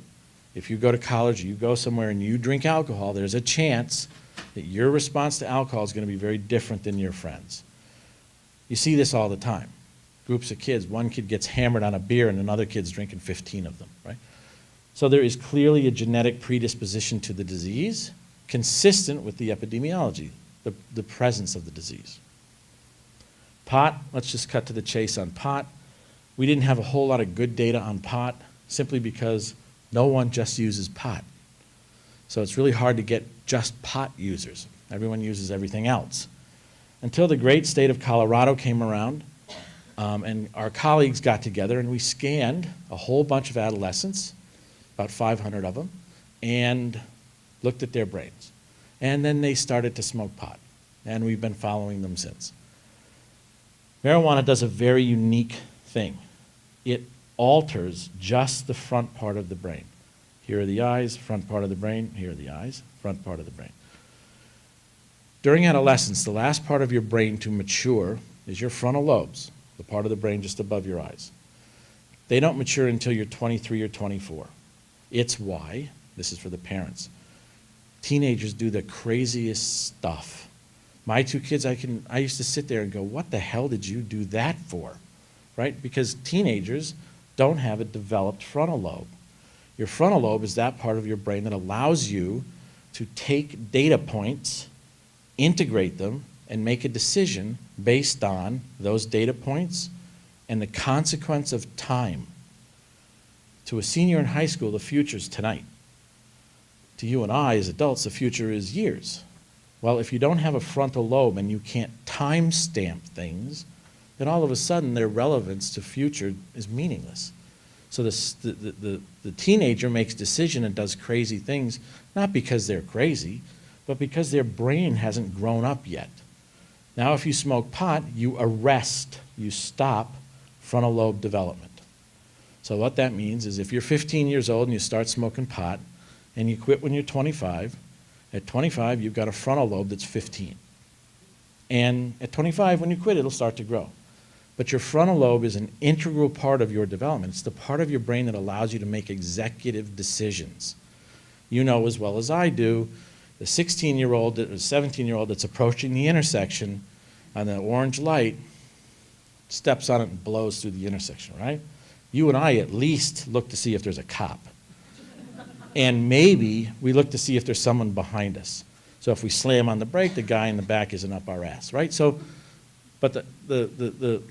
if you go to college or you go somewhere and you drink alcohol, there's a chance that your response to alcohol is going to be very different than your friends. You see this all the time. Groups of kids, one kid gets hammered on a beer and another kid's drinking 15 of them, right? So there is clearly a genetic predisposition to the disease consistent with the epidemiology, the presence of the disease. Pot, let's just cut to the chase on pot. We didn't have a whole lot of good data on pot simply because no one just uses pot. So it's really hard to get just pot users. Everyone uses everything else. Until the great state of Colorado came around, and our colleagues got together and we scanned a whole bunch of adolescents, about 500 of them, and looked at their brains. And then they started to smoke pot, and we've been following them since. Marijuana does a very unique thing. It alters just the front part of the brain. Here are the eyes, front part of the brain, here are the eyes, front part of the brain. During adolescence, the last part of your brain to mature is your frontal lobes, the part of the brain just above your eyes. They don't mature until you're 23 or 24. It's why, this is for the parents, teenagers do the craziest stuff. My two kids, I used to sit there and go, what the hell did you do that for? Right? Because teenagers don't have a developed frontal lobe. Your frontal lobe is that part of your brain that allows you to take data points, integrate them, and make a decision based on those data points and the consequence of time. To a senior in high school, the future's tonight. To you and I, as adults, the future is years. Well, if you don't have a frontal lobe and you can't timestamp things, then all of a sudden their relevance to future is meaningless. So the teenager makes decision and does crazy things, not because they're crazy, but because their brain hasn't grown up yet. Now, if you smoke pot, you arrest, you stop frontal lobe development. So what that means is if you're 15 years old and you start smoking pot and you quit when you're 25, at 25 you've got a frontal lobe that's 15. And at 25 when you quit it'll start to grow. But your frontal lobe is an integral part of your development. It's the part of your brain that allows you to make executive decisions. You know as well as I do, the 16-year-old or 17-year-old that's approaching the intersection on the orange light steps on it and blows through the intersection, right? You and I at least look to see if there's a cop. And maybe we look to see if there's someone behind us. So if we slam on the brake, the guy in the back isn't up our ass, right? So, but the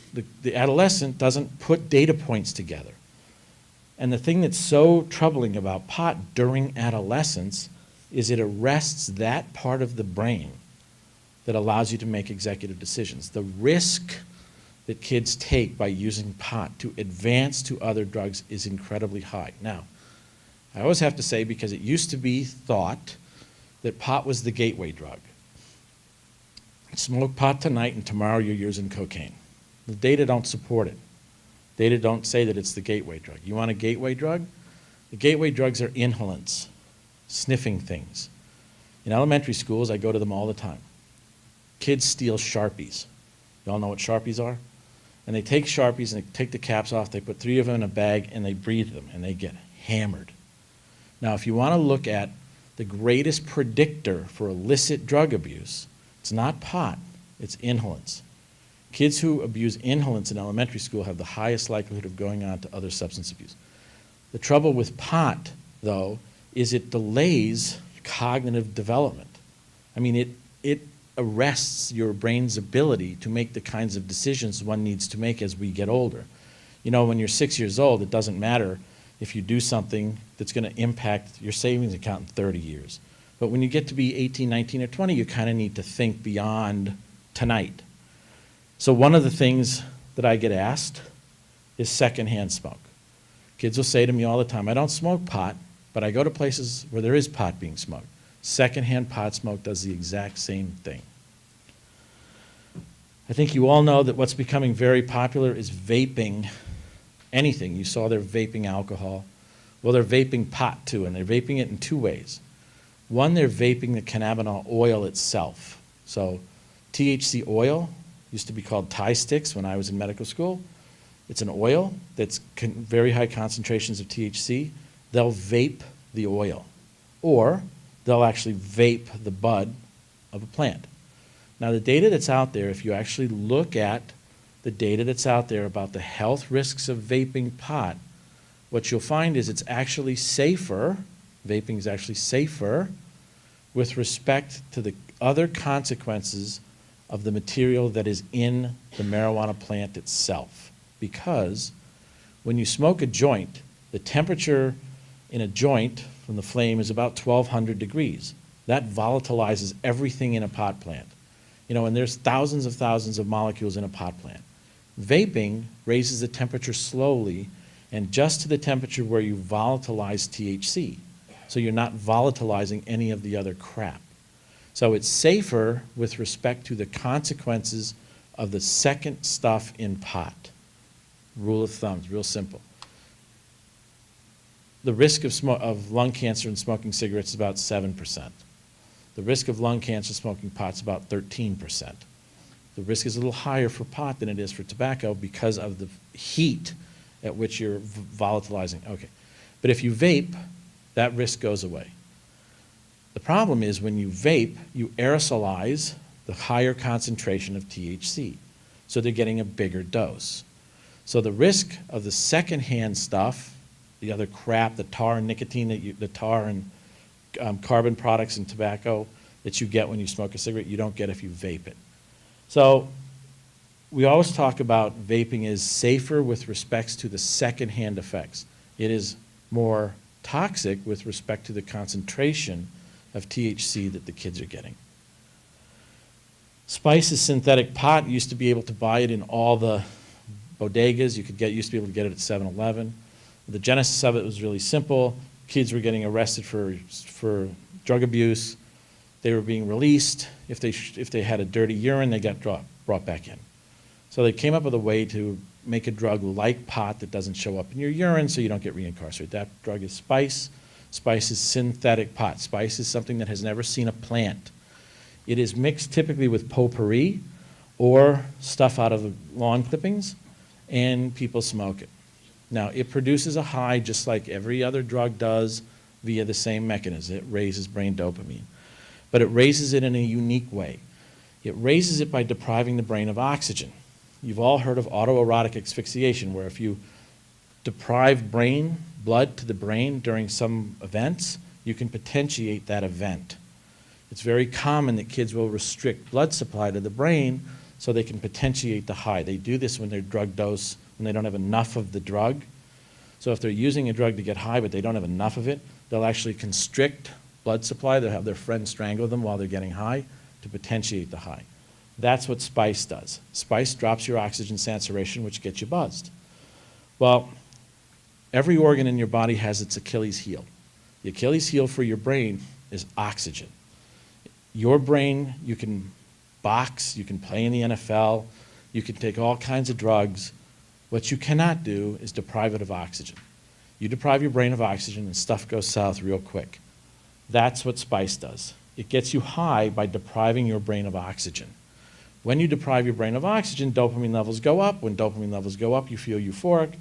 adolescent doesn't put data points together. And the thing that's so troubling about pot during adolescence is it arrests that part of the brain that allows you to make executive decisions. The risk that kids take by using pot to advance to other drugs is incredibly high. Now, I always have to say, because it used to be thought that pot was the gateway drug. Smoke pot tonight and tomorrow you're using cocaine. The data don't support it. Data don't say that it's the gateway drug. You want a gateway drug? The gateway drugs are inhalants, sniffing things. In elementary schools, I go to them all the time. Kids steal Sharpies. You all know what Sharpies are? And they take Sharpies and they take the caps off, they put 3 of them in a bag and they breathe them and they get hammered. Now, if you want to look at the greatest predictor for illicit drug abuse, it's not pot, it's inhalants. Kids who abuse inhalants in elementary school have the highest likelihood of going on to other substance abuse. The trouble with pot, though, is it delays cognitive development. I mean, it arrests your brain's ability to make the kinds of decisions one needs to make as we get older. You know, when you're 6 years old, it doesn't matter if you do something that's going to impact your savings account in 30 years. But when you get to be 18, 19, or 20, you kind of need to think beyond tonight. So one of the things that I get asked is secondhand smoke. Kids will say to me all the time, I don't smoke pot, but I go to places where there is pot being smoked. Secondhand pot smoke does the exact same thing. I think you all know that what's becoming very popular is vaping anything. You saw they're vaping alcohol. Well, they're vaping pot too, and they're vaping it in two ways. One, they're vaping the cannabinol oil itself. So THC oil used to be called Thai sticks when I was in medical school. It's an oil that's very high concentrations of THC. They'll vape the oil, or they'll actually vape the bud of a plant. Now, the data that's out there, if you actually look at the data that's out there about the health risks of vaping pot, what you'll find is it's actually safer, vaping is actually safer with respect to the other consequences of the material that is in the marijuana plant itself. Because when you smoke a joint, the temperature in a joint from the flame is about 1,200 degrees. That volatilizes everything in a pot plant. You know, and there's thousands of molecules in a pot plant. Vaping raises the temperature slowly and just to the temperature where you volatilize THC. So you're not volatilizing any of the other crap. So it's safer with respect to the consequences of the second stuff in pot. Rule of thumb, real simple. The risk of lung cancer in smoking cigarettes is about 7%. The risk of lung cancer smoking pot is about 13%. The risk is a little higher for pot than it is for tobacco because of the heat at which you're volatilizing. Okay, but if you vape, that risk goes away. The problem is when you vape, you aerosolize the higher concentration of THC. So they're getting a bigger dose. So the risk of the secondhand stuff, the other crap, the tar and nicotine, the tar and carbon products and tobacco that you get when you smoke a cigarette, you don't get if you vape it. So we always talk about vaping is safer with respects to the secondhand effects. It is more toxic with respect to the concentration of THC that the kids are getting. Spice is synthetic pot. You used to be able to buy it in all the bodegas. Used to be able to get it at 7-Eleven. The genesis of it was really simple. Kids were getting arrested for drug abuse. They were being released. If they had a dirty urine, they got brought back in. So they came up with a way to make a drug like pot that doesn't show up in your urine so you don't get reincarcerated. That drug is spice. Spice is synthetic pot. Spice is something that has never seen a plant. It is mixed typically with potpourri or stuff out of lawn clippings, and people smoke it. Now, it produces a high just like every other drug does via the same mechanism. It raises brain dopamine. But it raises it in a unique way. It raises it by depriving the brain of oxygen. You've all heard of autoerotic asphyxiation, where if you deprive blood to the brain during some events, you can potentiate that event. It's very common that kids will restrict blood supply to the brain so they can potentiate the high. They do this when they're drug dose, when they don't have enough of the drug. So if they're using a drug to get high but they don't have enough of it, they'll actually constrict blood supply. They'll have their friend strangle them while they're getting high to potentiate the high. That's what spice does. Spice drops your oxygen saturation, which gets you buzzed. Well, every organ in your body has its Achilles heel. The Achilles heel for your brain is oxygen. Your brain, you can box, you can play in the NFL, you can take all kinds of drugs. What you cannot do is deprive it of oxygen. You deprive your brain of oxygen and stuff goes south real quick. That's what spice does. It gets you high by depriving your brain of oxygen. When you deprive your brain of oxygen, dopamine levels go up. When dopamine levels go up, you feel euphoric.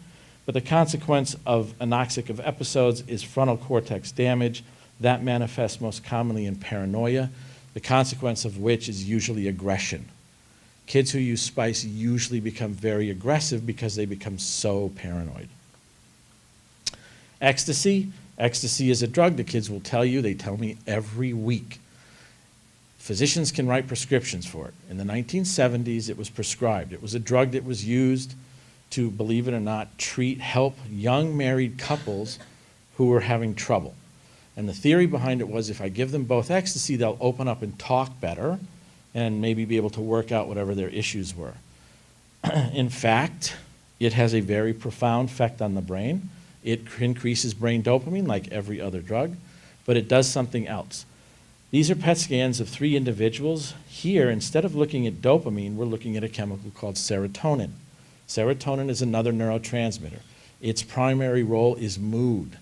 But the consequence of anoxic of episodes is frontal cortex damage. That manifests most commonly in paranoia, the consequence of which is usually aggression. Kids who use spice usually become very aggressive because they become so paranoid. Ecstasy. Ecstasy is a drug the kids will tell you. They tell me every week. Physicians can write prescriptions for it. In the 1970s, it was prescribed. It was a drug that was used to, believe it or not, help young married couples who were having trouble. And the theory behind it was if I give them both ecstasy, they'll open up and talk better and maybe be able to work out whatever their issues were. In fact, it has a very profound effect on the brain. It increases brain dopamine like every other drug, but it does something else. These are PET scans of 3 individuals. Here, instead of looking at dopamine, we're looking at a chemical called serotonin. Serotonin is another neurotransmitter. Its primary role is mood.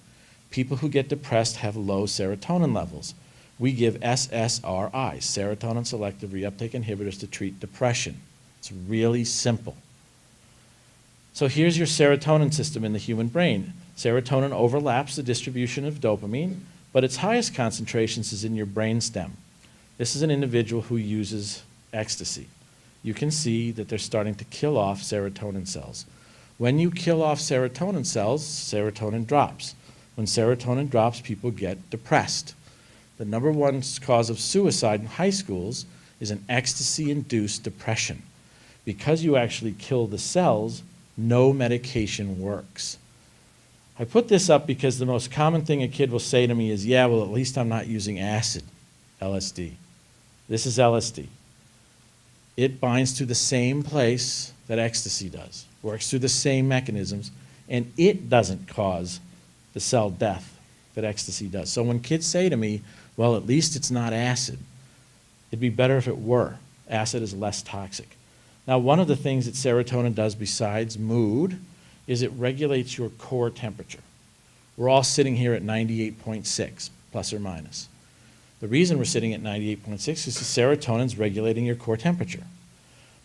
People who get depressed have low serotonin levels. We give SSRIs, serotonin selective reuptake inhibitors, to treat depression. It's really simple. So here's your serotonin system in the human brain. Serotonin overlaps the distribution of dopamine, but its highest concentrations is in your brainstem. This is an individual who uses ecstasy. You can see that they're starting to kill off serotonin cells. When you kill off serotonin cells, serotonin drops. When serotonin drops, people get depressed. The number 1 cause of suicide in high schools is an ecstasy-induced depression. Because you actually kill the cells, no medication works. I put this up because the most common thing a kid will say to me is, yeah, well, at least I'm not using acid, LSD. This is LSD. It binds to the same place that ecstasy does, works through the same mechanisms, and it doesn't cause the cell death that ecstasy does. So when kids say to me, well, at least it's not acid, it'd be better if it were. Acid is less toxic. Now, one of the things that serotonin does besides mood is it regulates your core temperature. We're all sitting here at 98.6, plus or minus. The reason we're sitting at 98.6 is the serotonin's regulating your core temperature.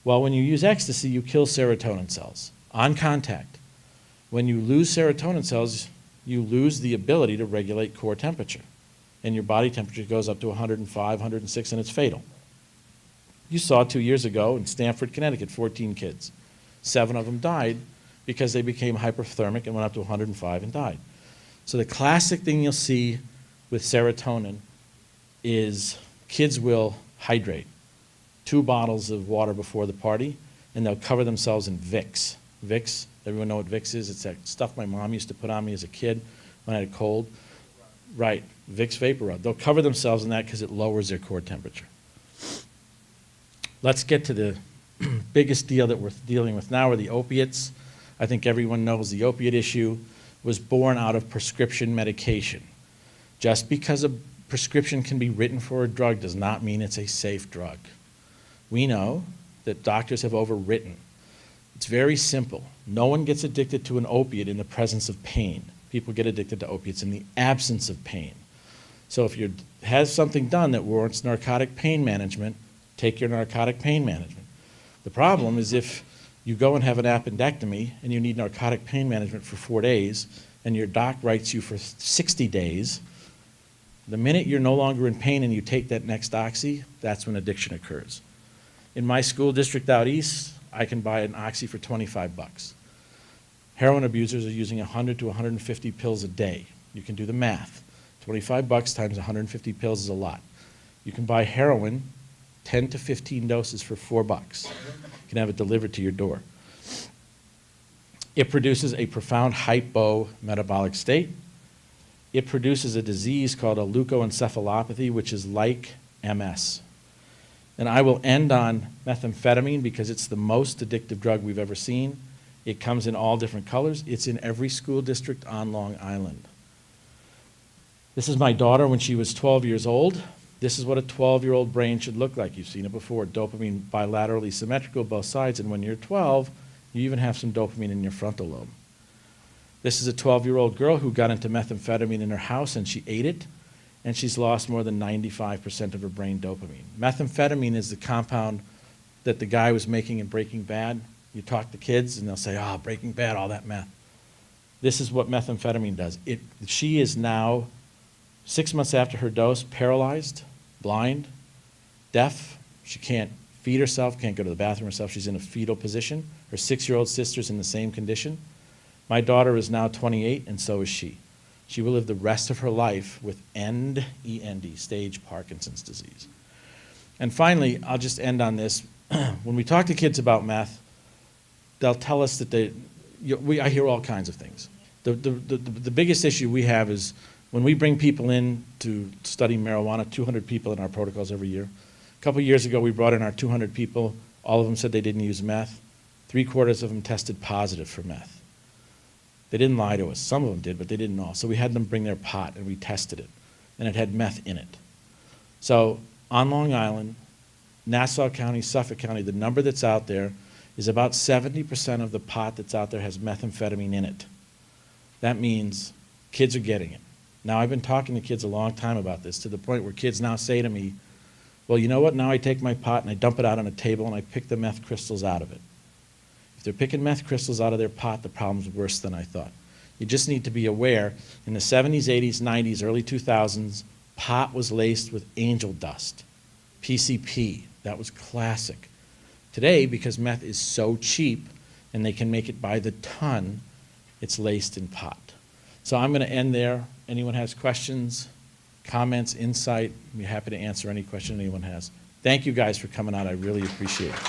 Well, when you use ecstasy, you kill serotonin cells on contact. When you lose serotonin cells, you lose the ability to regulate core temperature. And your body temperature goes up to 105, 106, and it's fatal. You saw 2 years ago in Stamford, Connecticut, 14 kids. 7 of them died because they became hyperthermic and went up to 105 and died. So the classic thing you'll see with serotonin is kids will hydrate 2 bottles of water before the party, and they'll cover themselves in Vicks. Vicks, everyone know what Vicks is? It's that stuff my mom used to put on me as a kid when I had a cold. Right, Vicks Vapor Rub. They'll cover themselves in that because it lowers their core temperature. Let's get to the biggest deal that we're dealing with now, are the opiates. I think everyone knows the opiate issue was born out of prescription medication. Just because a prescription can be written for a drug does not mean it's a safe drug. We know that doctors have overwritten. It's very simple. No one gets addicted to an opiate in the presence of pain. People get addicted to opiates in the absence of pain. So if you have something done that warrants narcotic pain management, take your narcotic pain management. The problem is if you go and have an appendectomy and you need narcotic pain management for 4 days and your doc writes you for 60 days, the minute you're no longer in pain and you take that next oxy, that's when addiction occurs. In my school district out east, I can buy an oxy for 25 bucks. Heroin abusers are using 100 to 150 pills a day. You can do the math. 25 bucks times 150 pills is a lot. You can buy heroin 10 to 15 doses for 4 bucks. You can have it delivered to your door. It produces a profound hypometabolic state. It produces a disease called a leukoencephalopathy, which is like MS. And I will end on methamphetamine because it's the most addictive drug we've ever seen. It comes in all different colors. It's in every school district on Long Island. This is my daughter when she was 12 years old. This is what a 12-year-old brain should look like. You've seen it before. Dopamine bilaterally symmetrical both sides, and when you're 12, you even have some dopamine in your frontal lobe. This is a 12-year-old girl who got into methamphetamine in her house and she ate it, and she's lost more than 95% of her brain dopamine. Methamphetamine is the compound that the guy was making in Breaking Bad. You talk to kids and they'll say, oh, Breaking Bad, all that meth. This is what methamphetamine does. She is now, 6 months after her dose, paralyzed, blind, deaf. She can't feed herself, can't go to the bathroom herself. She's in a fetal position. Her 6-year-old sister's in the same condition. My daughter is now 28, and so is she. She will live the rest of her life with END, E-N-D, stage Parkinson's disease. And finally, I'll just end on this. When we talk to kids about meth, they'll tell us that I hear all kinds of things. The biggest issue we have is when we bring people in to study marijuana, 200 people in our protocols every year. A couple years ago, we brought in our 200 people. All of them said they didn't use meth. 3/4 of them tested positive for meth. They didn't lie to us. Some of them did, but they didn't all. So we had them bring their pot, and we tested it, and it had meth in it. So on Long Island, Nassau County, Suffolk County, the number that's out there is about 70% of the pot that's out there has methamphetamine in it. That means kids are getting it. Now, I've been talking to kids a long time about this, to the point where kids now say to me, well, you know what, now I take my pot and I dump it out on a table and I pick the meth crystals out of it. If they're picking meth crystals out of their pot, the problem's worse than I thought. You just need to be aware, in the 70s, 80s, 90s, early 2000s, pot was laced with angel dust, PCP. That was classic. Today, because meth is so cheap and they can make it by the ton, it's laced in pot. So I'm going to end there. Anyone has questions, comments, insight? I'd be happy to answer any question anyone has. Thank you guys for coming out. I really appreciate it.